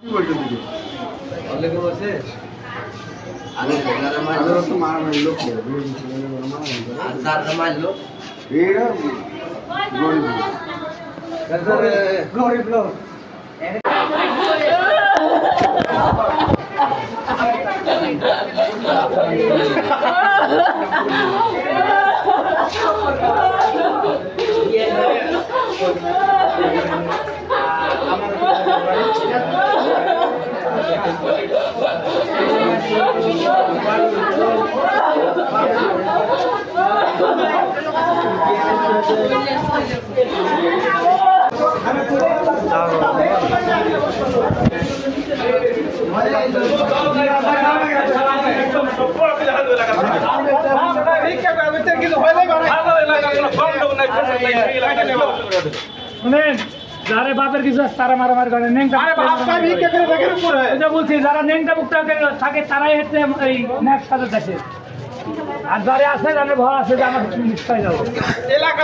কি বলছো দিদি? অনেকে বলছে আগে যারা মারলো তো মারামারি লোক নেই, আর যারা মারলো এরা গরিব গরিব লোক। শুনেন, যারা বাপের কিছু আছে তারা মারামারি করে বলছি, যারা নেংটা মুখটা থাকে তারাই হচ্ছে এই নেক্সট কাজে দেখে। আর যারা আছে যাদের ভয় আছে যে আমার নিশ্চয় যাবো এলাকা